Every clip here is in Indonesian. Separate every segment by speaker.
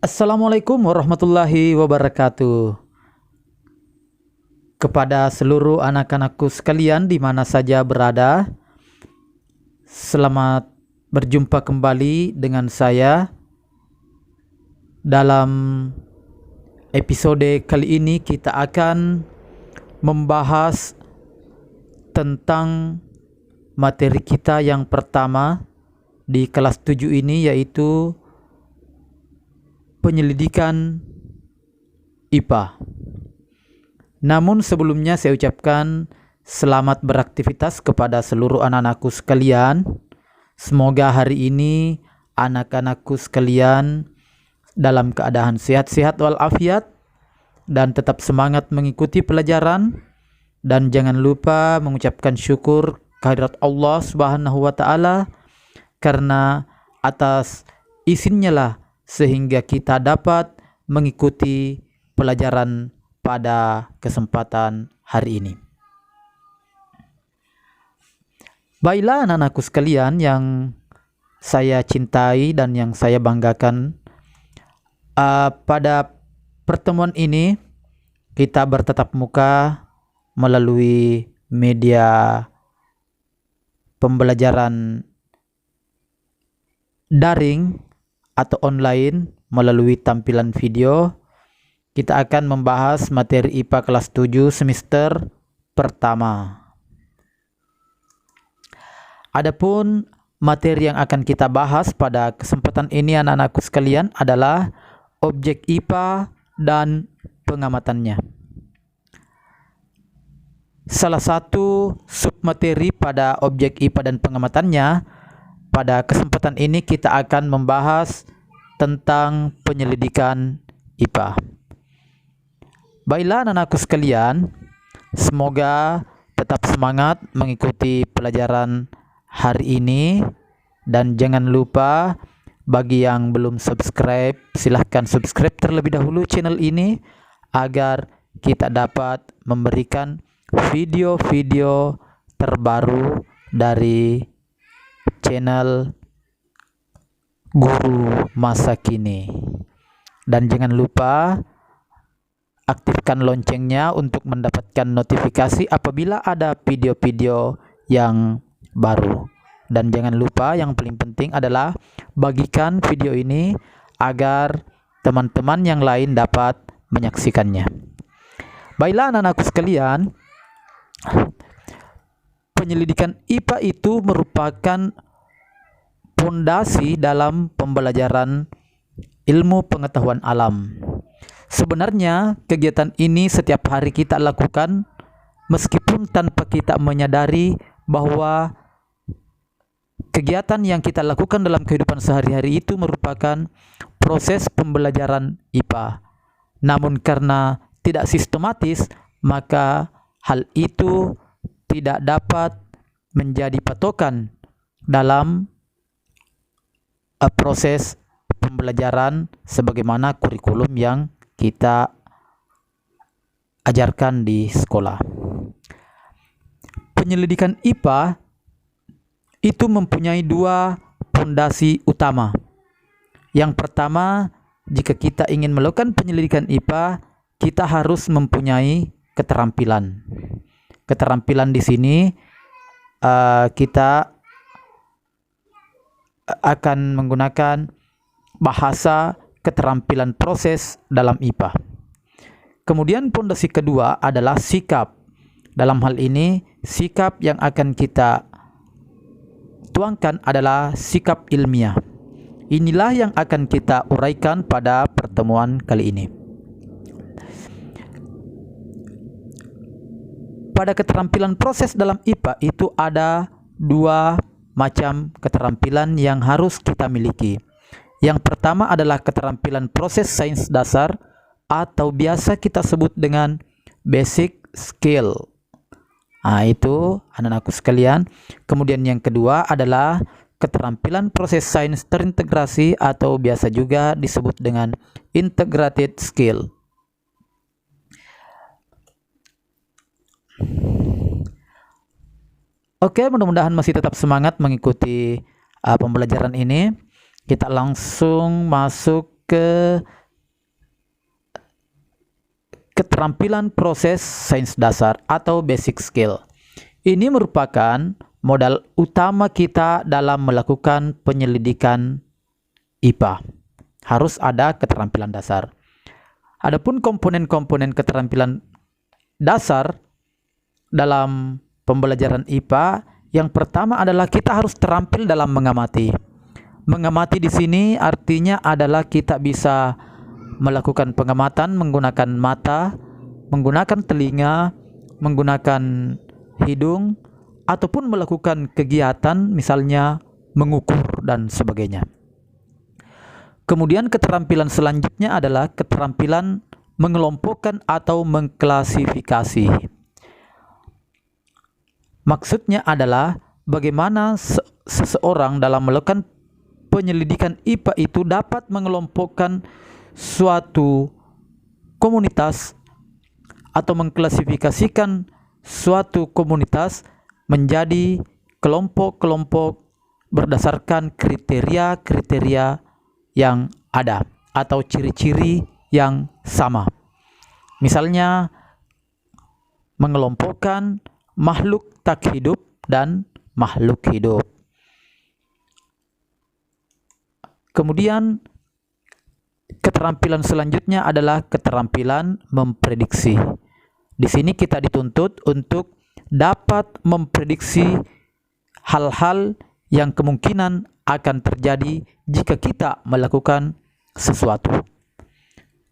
Speaker 1: Assalamualaikum warahmatullahi wabarakatuh. Kepada seluruh anak-anakku sekalian di mana saja berada, selamat berjumpa kembali dengan saya. Dalam episode kali ini kita akan membahas tentang materi kita yang pertama di kelas 7 ini, yaitu penyelidikan IPA. Namun sebelumnya saya ucapkan selamat beraktivitas kepada seluruh anak-anakku sekalian. Semoga hari ini anak-anakku sekalian dalam keadaan sehat-sehat walafiat dan tetap semangat mengikuti pelajaran, dan jangan lupa mengucapkan syukur kehadirat Allah Subhanahu wa taala, karena atas izinnya lah sehingga kita dapat mengikuti pelajaran pada kesempatan hari ini. Baiklah anak-anakku sekalian yang saya cintai dan yang saya banggakan, pada pertemuan ini kita bertatap muka melalui media pembelajaran daring atau online melalui tampilan video. Kita akan membahas materi IPA kelas 7 semester pertama. Adapun materi yang akan kita bahas pada kesempatan ini anak-anakku sekalian adalah objek IPA dan pengamatannya. Salah satu submateri pada objek IPA dan pengamatannya, pada kesempatan ini kita akan membahas tentang penyelidikan IPA. Baiklah anak-anakku sekalian, semoga tetap semangat mengikuti pelajaran hari ini, dan jangan lupa bagi yang belum subscribe, silahkan subscribe terlebih dahulu channel ini agar kita dapat memberikan video-video terbaru dari channel Guru Masa Kini. Dan jangan lupa aktifkan loncengnya untuk mendapatkan notifikasi apabila ada video-video yang baru. Dan jangan lupa yang paling penting adalah bagikan video ini agar teman-teman yang lain dapat menyaksikannya. Baiklah anak-anakku sekalian, penyelidikan IPA itu merupakan fondasi dalam pembelajaran ilmu pengetahuan alam. Sebenarnya kegiatan ini setiap hari kita lakukan meskipun tanpa kita menyadari bahwa kegiatan yang kita lakukan dalam kehidupan sehari-hari itu merupakan proses pembelajaran IPA. Namun karena tidak sistematis, maka hal itu tidak dapat menjadi patokan dalam proses pembelajaran sebagaimana kurikulum yang kita ajarkan di sekolah. Penyelidikan IPA itu mempunyai dua fondasi utama. Yang pertama, jika kita ingin melakukan penyelidikan IPA, kita harus mempunyai keterampilan. Keterampilan di sini kita akan menggunakan bahasa keterampilan proses dalam IPA. Kemudian fondasi kedua adalah sikap. Dalam hal ini, sikap yang akan kita tuangkan adalah sikap ilmiah. Inilah yang akan kita uraikan pada pertemuan kali ini. Pada keterampilan proses dalam IPA itu ada dua macam keterampilan yang harus kita miliki. Yang pertama adalah keterampilan proses sains dasar atau biasa kita sebut dengan basic skill. Itu anak-anakku sekalian. Kemudian yang kedua adalah keterampilan proses sains terintegrasi atau biasa juga disebut dengan integrated skill. Oke, mudah-mudahan masih tetap semangat mengikuti pembelajaran ini. Kita langsung masuk ke keterampilan proses sains dasar atau basic skill. Ini merupakan modal utama kita dalam melakukan penyelidikan IPA. Harus ada keterampilan dasar. Adapun komponen-komponen keterampilan dasar dalam pembelajaran IPA, yang pertama adalah kita harus terampil dalam mengamati. Mengamati di sini artinya adalah kita bisa melakukan pengamatan menggunakan mata, menggunakan telinga, menggunakan hidung, ataupun melakukan kegiatan misalnya mengukur dan sebagainya. Kemudian keterampilan selanjutnya adalah keterampilan mengelompokkan atau mengklasifikasi. Maksudnya adalah bagaimana seseorang dalam melakukan penyelidikan IPA itu dapat mengelompokkan suatu komunitas atau mengklasifikasikan suatu komunitas menjadi kelompok-kelompok berdasarkan kriteria-kriteria yang ada atau ciri-ciri yang sama. Misalnya mengelompokkan makhluk tak hidup dan makhluk hidup. Kemudian keterampilan selanjutnya adalah keterampilan memprediksi. Di sini kita dituntut untuk dapat memprediksi hal-hal yang kemungkinan akan terjadi jika kita melakukan sesuatu.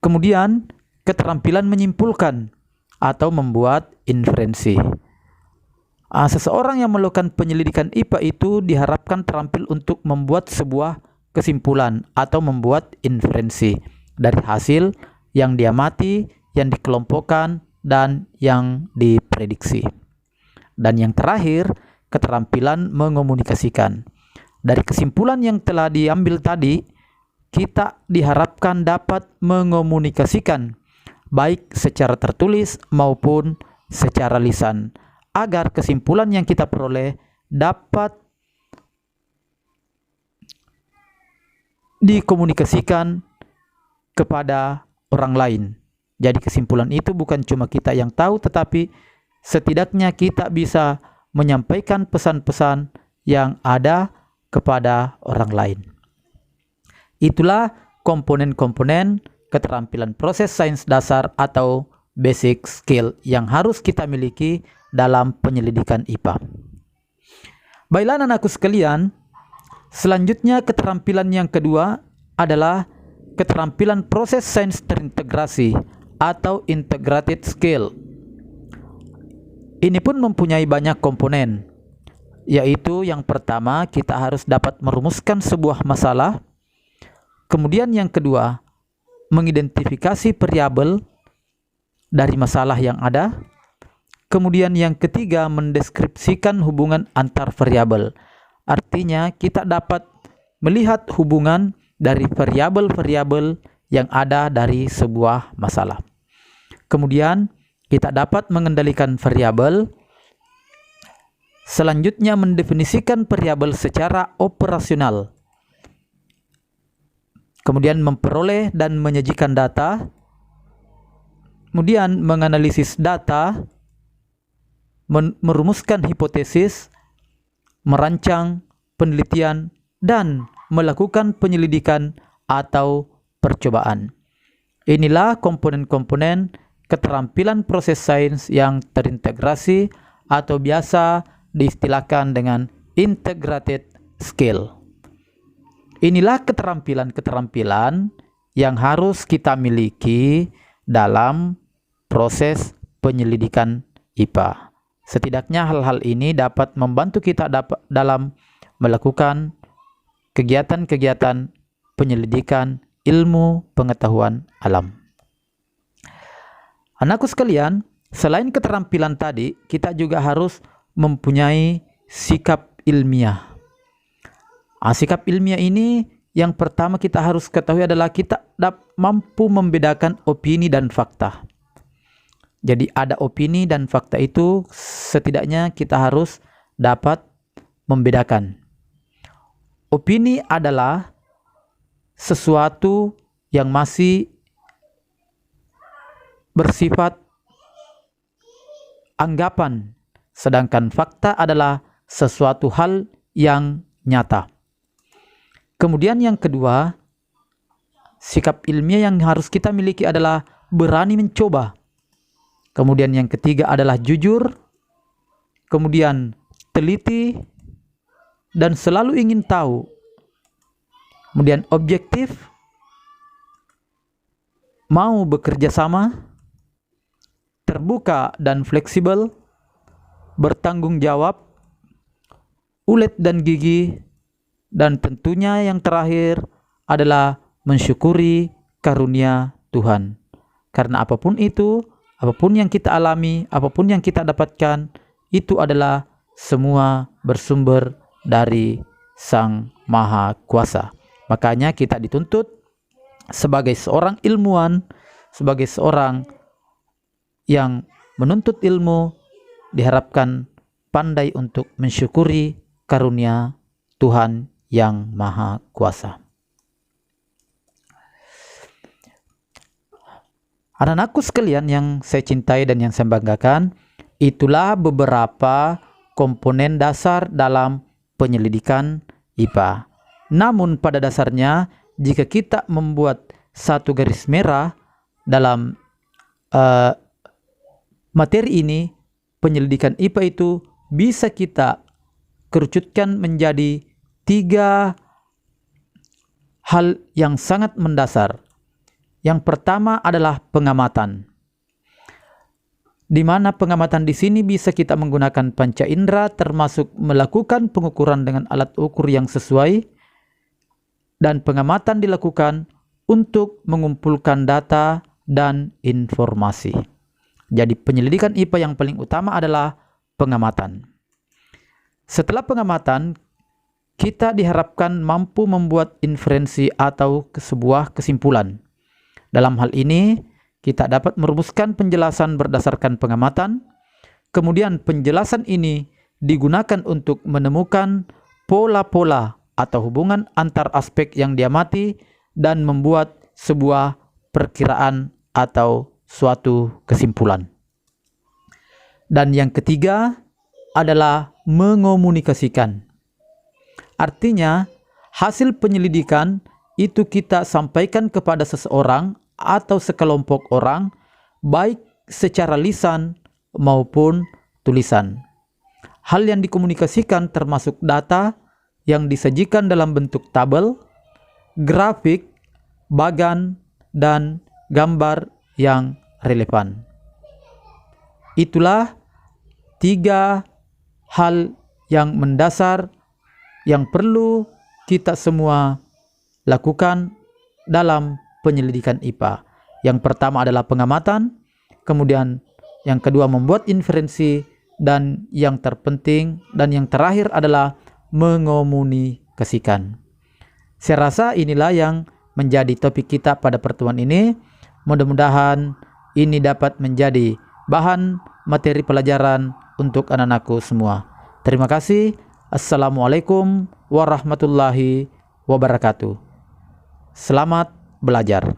Speaker 1: Kemudian keterampilan menyimpulkan atau membuat inferensi. Seseorang yang melakukan penyelidikan IPA itu diharapkan terampil untuk membuat sebuah kesimpulan atau membuat inferensi dari hasil yang diamati, yang dikelompokkan, dan yang diprediksi. Dan yang terakhir, keterampilan mengomunikasikan. Dari kesimpulan yang telah diambil tadi, kita diharapkan dapat mengomunikasikan baik secara tertulis maupun secara lisan, agar kesimpulan yang kita peroleh dapat dikomunikasikan kepada orang lain. Jadi kesimpulan itu bukan cuma kita yang tahu, tetapi setidaknya kita bisa menyampaikan pesan-pesan yang ada kepada orang lain. Itulah komponen-komponen keterampilan proses sains dasar atau basic skill yang harus kita miliki dalam penyelidikan IPA. Baiklah anakku sekalian, selanjutnya keterampilan yang kedua adalah keterampilan proses sains terintegrasi atau integrated skill. Ini pun mempunyai banyak komponen, yaitu yang pertama kita harus dapat merumuskan sebuah masalah. Kemudian yang kedua, mengidentifikasi variabel dari masalah yang ada. Kemudian yang ketiga, mendeskripsikan hubungan antar variabel. Artinya kita dapat melihat hubungan dari variabel-variabel yang ada dari sebuah masalah. Kemudian kita dapat mengendalikan variabel. Selanjutnya mendefinisikan variabel secara operasional. Kemudian memperoleh dan menyajikan data. Kemudian menganalisis data, merumuskan hipotesis, merancang penelitian, dan melakukan penyelidikan atau percobaan. Inilah komponen-komponen keterampilan proses sains yang terintegrasi atau biasa diistilahkan dengan integrated skill. Inilah keterampilan-keterampilan yang harus kita miliki dalam proses penyelidikan IPA. Setidaknya hal-hal ini dapat membantu kita dalam melakukan kegiatan-kegiatan penyelidikan ilmu pengetahuan alam. Anakku sekalian, selain keterampilan tadi, kita juga harus mempunyai sikap ilmiah. Sikap ilmiah ini yang pertama kita harus ketahui adalah kita mampu membedakan opini dan fakta. Jadi ada opini dan fakta itu setidaknya kita harus dapat membedakan. Opini adalah sesuatu yang masih bersifat anggapan, sedangkan fakta adalah sesuatu hal yang nyata. Kemudian yang kedua, sikap ilmiah yang harus kita miliki adalah berani mencoba. Kemudian yang ketiga adalah jujur, kemudian teliti, dan selalu ingin tahu. Kemudian objektif, mau bekerja sama, terbuka dan fleksibel, bertanggung jawab, ulet dan gigih, dan tentunya yang terakhir adalah mensyukuri karunia Tuhan. Karena apapun itu, apapun yang kita alami, apapun yang kita dapatkan, itu adalah semua bersumber dari Sang Maha Kuasa. Makanya kita dituntut sebagai seorang ilmuwan, sebagai seorang yang menuntut ilmu, diharapkan pandai untuk mensyukuri karunia Tuhan yang Maha Kuasa. Anak-anakku sekalian yang saya cintai dan yang saya banggakan, itulah beberapa komponen dasar dalam penyelidikan IPA. Namun pada dasarnya, jika kita membuat satu garis merah dalam materi ini, penyelidikan IPA itu bisa kita kerucutkan menjadi 3 hal yang sangat mendasar. Yang pertama adalah pengamatan, di mana pengamatan di sini bisa kita menggunakan panca indera, termasuk melakukan pengukuran dengan alat ukur yang sesuai, dan pengamatan dilakukan untuk mengumpulkan data dan informasi. Jadi penyelidikan IPA yang paling utama adalah pengamatan. Setelah pengamatan, kita diharapkan mampu membuat inferensi atau sebuah kesimpulan. Dalam hal ini, kita dapat merumuskan penjelasan berdasarkan pengamatan. Kemudian penjelasan ini digunakan untuk menemukan pola-pola atau hubungan antar aspek yang diamati dan membuat sebuah perkiraan atau suatu kesimpulan. Dan yang ketiga adalah mengomunikasikan. Artinya, hasil penyelidikan itu kita sampaikan kepada seseorang atau sekelompok orang, baik secara lisan maupun tulisan. Hal yang dikomunikasikan termasuk data yang disajikan dalam bentuk tabel, grafik, bagan, dan gambar yang relevan. Itulah 3 hal yang mendasar yang perlu kita semua lakukan dalam penyelidikan IPA. Yang pertama adalah pengamatan, kemudian yang kedua membuat inferensi, dan yang terpenting dan yang terakhir adalah mengomunikasikan. Saya rasa inilah yang menjadi topik kita pada pertemuan ini. Mudah-mudahan ini dapat menjadi bahan materi pelajaran untuk anak-anakku semua. Terima kasih. Assalamualaikum warahmatullahi wabarakatuh. Selamat belajar.